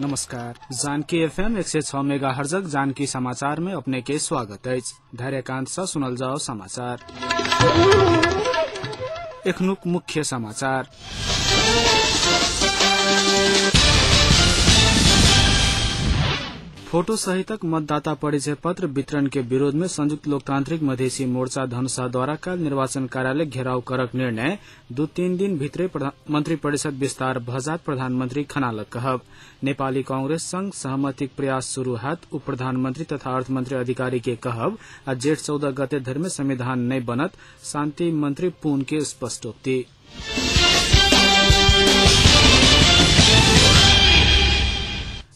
नमस्कार। Janaki FM 106 megahertz Janaki समाचार में अपने के स्वागत है। धैर्यकांत सा सुनल जाओ समाचार। एखनुक मुख्य समाचार। फोटो सहितक मतदाता परिचय पत्र वितरण के विरोध में संयुक्त लोकतांत्रिक मधेसी मोर्चा धनुषा द्वारा कल निर्वाचन कार्यालय घेराव करक निर्णय 2-3 दिन भित्रै मंत्री परिषद विस्तार भजात प्रधानमंत्री खनालक कहब। नेपाली कांग्रेस संघ सहमतिक प्रयास शुरू हात उप प्रधानमंत्री तथा अर्थमंत्री अधिकारी के कहब। आ जेठ 14 गते धर्म संविधान नहीं बनत शांति मंत्री पून के स्पष्टोक्ति।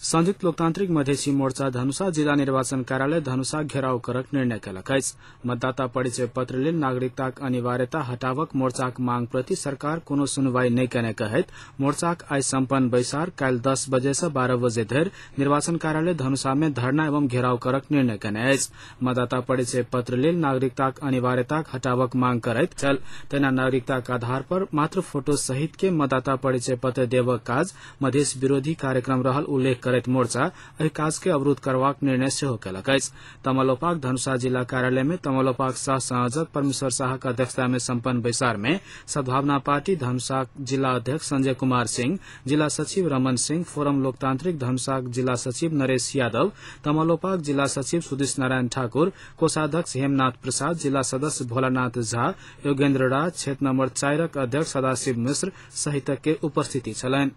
संयुक्त लोकतांत्रिक मधेसी मोर्चा धनुषा जिला निर्वाचन कार्यालय धनुषा घेराव करक निर्णय कयलक अछि। मतदाता परिचय पत्र लेल नागरिकताक अनिवार्यता हटावक मोर्चाक मांग प्रति सरकार कोनो सुनवाई नहीं कने कहैत मोर्चाक आइ सम्पन्न बैसार काल्हि 10 बजे से 12 बजे धरि निर्वाचन कार्यालय धनुषा में धरना एवं घेराव करक निर्णय कने अछि। मतदाता परिचय पत्र लेल नागरिकताक अनिवार्यताक हटावक मांग करैत छल। तेना नागरिकताक आधार पर मात्र फोटो सहित के मतदाता परिचय पत्र देवक काज मधेस विरोधी कार्यक्रम रहल उल्लेख करैत मोर्चा एहि काज के अवरोध करबाक निर्णय सेहो कयलक अछि। तमलोपाक धनुषा जिला कार्यालय में तमलोपाक सह संयोजक परमेश्वर शाहक अध्यक्षता में सम्पन्न बैसार में सद्भावना पार्टी धनुषा जिला अध्यक्ष संजय कुमार सिंह, जिला सचिव रमन सिंह, फोरम लोकतांत्रिक धनुषा जिला सचिव नरेश यादव, तमलोपाक जिला सचिव सुदेश नारायण ठाकुर, कोषाध्यक्ष हेमनाथ प्रसाद, जिला सदस्य भोलानाथ झा, योगेन्द्र राज, क्षेत्र नंबर 4 अध्यक्ष सदाशिव मिश्र सहित के उपस्थिति छलनि।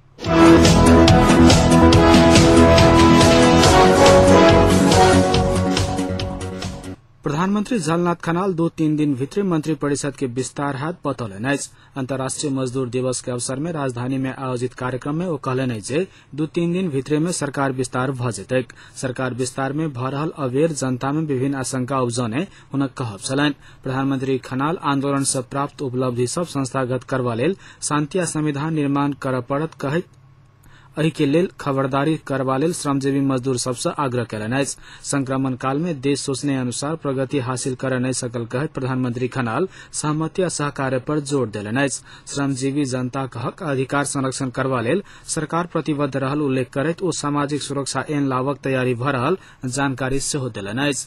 प्रधानमंत्री झलनाथ खनाल 2-3 दिन भित्रै मंत्री परिषद के विस्तार हात बतौलनि अछि। अंतर्राष्ट्रीय मजदूर दिवस के अवसर में राजधानी में आयोजित कार्यक्रम में ओ कहलनि जे 2-3 दिन भित्रै में सरकार विस्तार भ जेतैक। सरकार विस्तार में भ रहल अबेर जनता में विभिन्न आशंका उपजौने हुनक कहब छलनि। प्रधानमंत्री खनाल आंदोलन से प्राप्त उपलब्धि सब संस्थागत करबा लेल शांति आ संविधान निर्माण करय पड़त कहैत एहि के लेल खबरदारी करबा लेल श्रमजीवी मजदूर सबसे आग्रह कयलनि अछि। संक्रमण काल में देश सोचने अनुसार प्रगति हासिल कर नहीं सकल कहैत प्रधानमंत्री खनाल सहमति आ सहकार्य पर जोर देलनि अछि। श्रमजीवी जनताक हक अधिकार संरक्षण करबा लेल सरकार प्रतिबद्ध रहल उल्लेख करैत ओ सामाजिक सुरक्षा एन लाभक तैयारी भ रहल जानकारी सेहो देलनि अछि।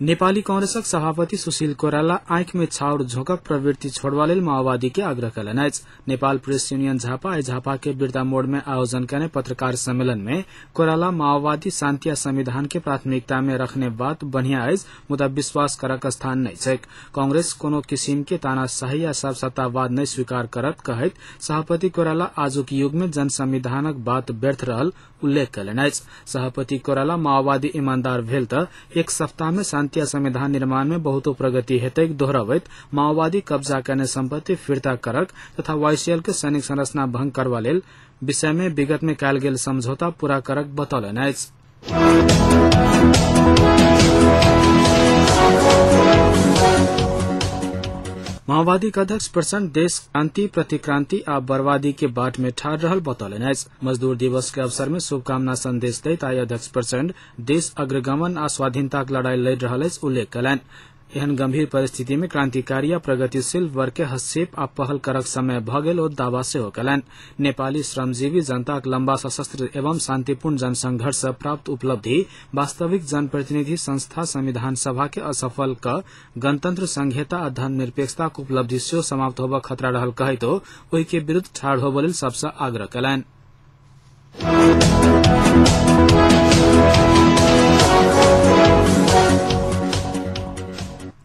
नेपाली कांग्रेसक सभापति सुशील कोइराला आंख में छाउर झोंकक प्रवृत्ति छोड़बा लेल माओवादी के आग्रह कयलनि अछि। नेपाल प्रेस यूनियन झापा आई झापा के बिरता मोड़ में आयोजन कने पत्रकार सम्मेलन में कोइराला माओवादी शांति आ संविधान के प्राथमिकता में रखने बात बढ़िया अछि, मुदा विश्वास करक स्थान नहीं छैक। कांग्रेस कोनो किसिम के तानाशाही या सब सत्तावाद नहीं स्वीकार करत कहैत सभापति कोइराला आजुक युग में जन संविधानक बात व्यर्थ रहल उल्लेख कयलनि अछि। सभापति कोइराला माओवादी ईमानदार भेल त एक सप्ताह में शांति आ संविधान निर्माण में बहुतो प्रगति हेतैक दोहराबैत माओवादी कब्जा करने संपत्ति फिर्ता करक तथा वाईसीएल के सैनिक संरचना भंग करबा लेल विषय में विगत में कयल गेल समझौता पूरा करक बतौलनि अछि। माओवादी के अध्यक्ष प्रचंड देश क्रांति प्रतिक्रांति आ बर्बादी के बाट में ठाड़ रहल बतौलनि अछि। मजदूर दिवस के अवसर में शुभकामना संदेश दैत आई अध्यक्ष प्रचंड देश अग्रगमन आ स्वाधीनताक लड़ाई लड़ रहल अछि उल्लेख कयलनि। एहन गंभीर परिस्थिति में क्रांतिकारी आ प्रगतिशील वर्ग के हस्तक्षेप आ पहल करक समय भ गेल ओ दावा सेहो कयलनि। नेपाली श्रमजीवी जनताक लंबा सशस्त्र एवं शांतिपूर्ण जनसंघर्ष से प्राप्त उपलब्धि वास्तविक जनप्रतिनिधि संस्था संविधान सभा के असफल क गणतंत्र संहिता आ धर्मनिरपेक्षताक उपलब्धि सेहो समाप्त होबक खतरा रहल कहैत ओहि के विरुद्ध ठाड़ होबय लेल सबसे आग्रह कयलनि।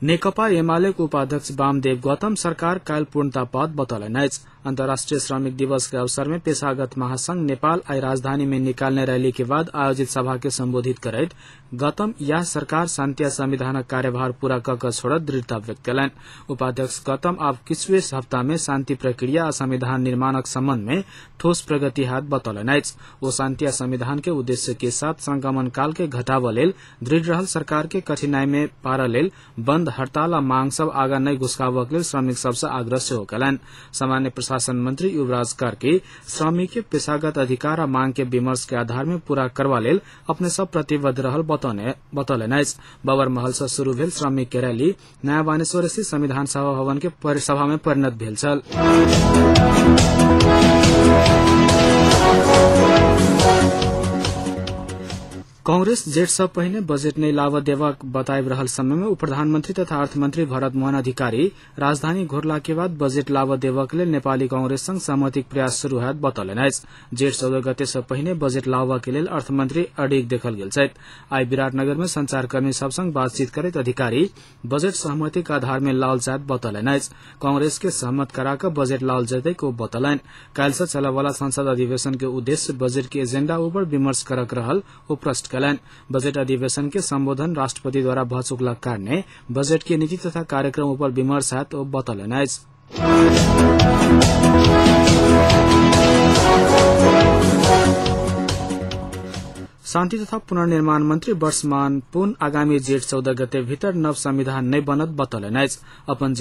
नेकपा एमालेक उपाध्यक्ष वामदेव गौतम सरकार काल्हि पूर्णता पात बतौलनि अछि। अंतर्राष्ट्रीय श्रमिक दिवस के अवसर में पेशागत महासंघ नेपाल आई राजधानी में निकालने रैली के बाद आयोजित सभा के संबोधित करैत गौतम यह सरकार शांति आ संविधानक कार्यभार पूरा क छोड़त दृढ़ता व्यक्त कयलनि। उपाध्यक्ष गौतम आब किछुए हफ्ता में शांति प्रक्रिया आ संविधान निर्माणक संबंध में ठोस प्रगति हाथ बतौलनि अछि। ओ शांति आ संविधान के उद्देश्य के साथ संक्रमण काल के घटाबय लेल दृढ़ रहल सरकार के कठिनाई में पारय लेल बंद हड़ताल आ मांग सब आगा नहीं घुसकाबक लेल श्रमिक सबसे आग्रह सेहो कयलनि। सामान्य प्रशासन मंत्री युवराज कार्की श्रमिक के पेशागत अधिकार आ मांग के विमर्श के आधार में पूरा करबा लेल अपने सब प्रतिबद्ध रहल बतौलनि। बबर महल से शुरू भेल श्रमिक के रैली नया बानेश्वर स्थित संविधान सभा भवन के सभा में परिणत भेल छल। कांग्रेस जेठ सब पहिने बजेट नै लाभ देवक बताइब रहल समय में उप प्रधानमंत्री तथा अर्थमंत्री भरत मोहन अधिकारी राजधानी घोरला के बाद बजेट लाभ देवक लेल नेपाली कांग्रेस संग सहमतिक प्रयास शुरू होयत बतौलनि। जेठ 14 गते से पहिने बजेट लाभ के लेल अर्थमंत्री अडिग देखल गेल छथि। आई विराटनगर में संचारकर्मी सब संग बातचीत करैत अधिकारी बजेट सहमतिक आधार में लाओल जायत बतौलनि। कांग्रेस के सहमत कराकर बजेट लाओल जयतैक ओ बतौलनि। काल्हि से चलय वाला संसद अधिवेशन के उद्देश्य बजेट के एजेंडा ऊपर विमर्श करक रहल ओ प्रश्न कयलनि। बजेट अधिवेशन के संबोधन राष्ट्रपति द्वारा भ चुकलाक कारणे बजेट के नीति तथा कार्यक्रम ऊपर विमर्श हैत ओ बतौलनि। शान्ति तथा पुनर्निर्माण मंत्री वर्षमान पुन आगामी जेठ 14 गते भीतर नव संविधान नै बनत बतौलनि। अपन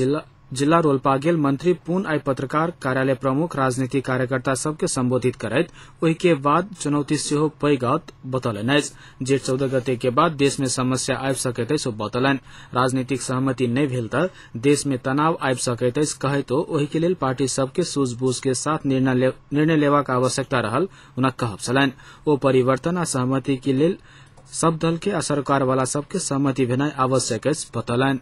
जिला रोल्पा गेल मंत्री पुन आई पत्रकार कार्यालय प्रमुख राजनीतिक कार्यकर्ता सबके संबोधित करैत ओहि के बाद चुनौती सेहो पैगत बतौलनि। जेठ 14 गते के बाद देश में समस्या आबि सकैत अछि बतौलनि। राजनीतिक सहमति नहि भेल त देश में तनाव आबि सकैत अछि कहैत ओहि के लेल पार्टी सबके सूझबूझ के साथ निर्णय लेबाक आवश्यकता रहल हुनक कहब छलनि। ओ परिवर्तन आ सहमति के लेल सब दल के आ सरकार वाला सबके सहमति भेनाइ आवश्यक अछि बतौलनि।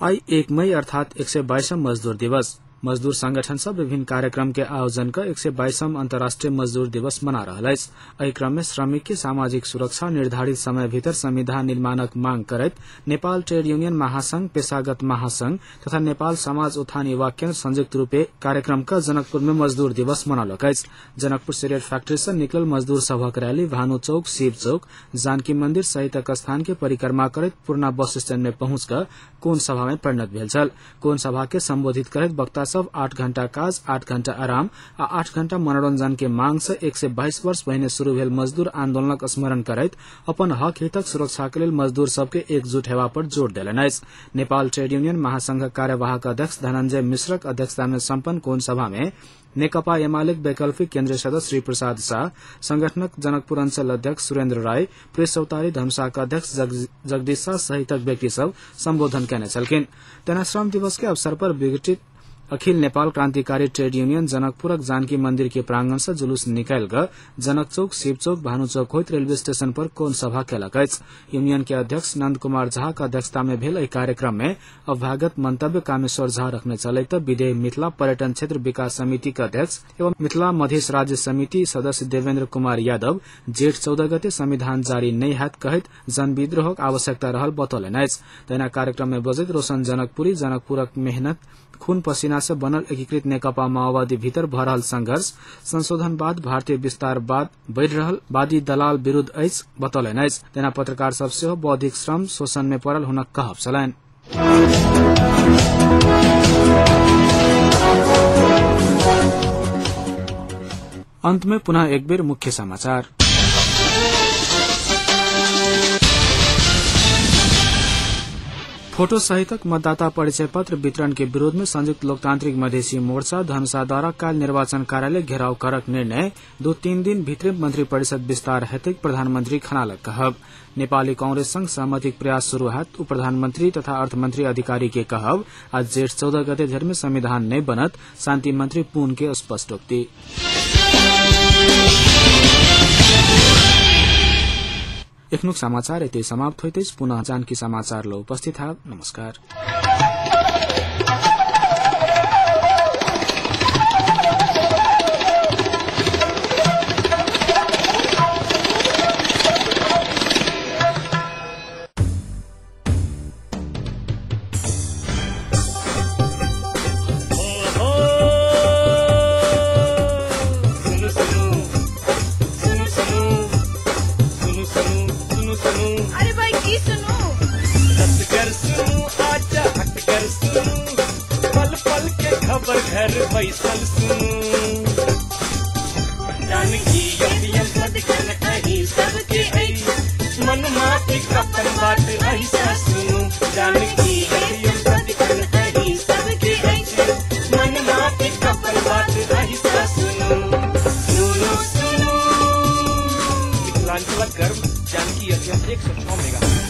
आई 1 मई अर्थात 122वां मजदूर दिवस। मजदूर संगठन सब विभिन्न कार्यक्रम के आयोजन कर 122वां अंतर्राष्ट्रीय मजदूर दिवस मना रहल अछि। एहि क्रम में श्रमिक के सामाजिक सुरक्षा निर्धारित समय भीतर संविधान निर्माणक मांग करैत नेपाल ट्रेड यूनियन महासंघ, पेशागत महासंघ तथा नेपाल समाज उत्थान युवा केन्द्र संयुक्त रूपे कार्यक्रम का जनकपुर में मजदूर दिवस मनौलक अछि। जनकपुर सिगरेट फैक्ट्री से निकलल मजदूर सभक रैली भानु चौक, शिव चौक, जानकी मंदिर सहितक स्थान के परिक्रमा करैत पूर्णा बस स्टैंड में पहुंच कर कोन सभा में परिणत भेल छल। कोन सभा के संबोधित करैत वक्ता सब 8 घंटा काज, 8 घंटा आराम आ 8 घंटा मनोरंजन के मांग से 122 वर्ष पहिने शुरू भेल मजदूर आंदोलनक स्मरण करैत अपन हक हितक सुरक्षा के लेल मजदूर सबके एकजुट हेबा पर जोर देलनि। नेपाल ट्रेड यूनियन महासंघ कार्यवाहक अध्यक्ष धनंजय मिश्रक अध्यक्षता में संपन्न कोन सभा में नेकपा एमालेक वैकल्पिक केन्द्रीय सदस्य श्री प्रसाद शाह, संगठनक जनकपुर अंचल अध्यक्ष सुरेन्द्र राय, प्रेस चौतारी धनुषाक अध्यक्ष जगदीश शाह सहितक व्यक्ति सब संबोधन कयने छलखिन। तेना श्रम दिवस के अवसर पर विघटित अखिल नेपाल क्रांतिकारी ट्रेड यूनियन जनकपुरक जानकी मंदिर के प्रांगण से जुलूस निकाल कर जनक चौक, शिव चौक, भानु चौक होइत रेलवे स्टेशन पर कोन सभा कयलक अछि। यूनियन के अध्यक्ष नंद कुमार झा के अध्यक्षता में भेल एहि कार्यक्रम में अभ्यागत मंतव्य कामेश्वर झा रखने चलैत विदेह मिथिला पर्यटन क्षेत्र विकास समिति के अध्यक्ष एवं मिथिला मधेश राज्य समिति सदस्य देवेन्द्र कुमार यादव जेठ 14 गते संविधान जारी नहीं हैत कहैत जन विद्रोहक आवश्यकता रहल बतौलनि। तेना कार्यक्रम में बजैत रोशन जनकपुरी जनकपुरक मेहनत खून पसीना से बनल एकीकृत नेकपा माओवादी भीतर भ रहल संघर्ष संशोधनवाद भारतीय विस्तारवाद बढ़ि रहल वादी दलाल विरूद्ध अछि बतौलनि। तेना पत्रकार सब सेहो बौद्धिक श्रम शोषण में पड़ल हुनक कहब छलनि। अंत में पुनः एक बेर मुख्य समाचार। फोटो सहितक मतदाता परिचय पत्र वितरण के विरोध में संयुक्त लोकतांत्रिक मधेसी मोर्चा धनुषा द्वारा काल निर्वाचन कार्यालय घेराव करक निर्णय 2-3 दिन भीतर मंत्री परिषद विस्तार हेतु प्रधानमंत्री खनालक कहब। नेपाली कांग्रेस संग सहमतिक प्रयास शुरू हैत उप प्रधानमंत्री तथा अर्थमंत्री अधिकारी के कहब। आज जेठ 14 गते धरि में संविधान नहीं बनत शांति मंत्री पून के स्पष्टोक्ति। एखनुक समाचार एतै समाप्त होइतै। पुनः जानकी समाचार ल उपस्थित है। नमस्कार। अरे भाई की सुनो कर सुनो आजा हट कर सुनो पल पल के खबर घर फैसल सुनो जानकी अभियन सदकन कहीं सबके आई मन माटी कपन बात ऐसा सुनो जानकी अभियन सदकन कहीं सबके आई मन माटी कपन बात ऐसा श्रृंखला गर्व जानकी FM 106 मेगा।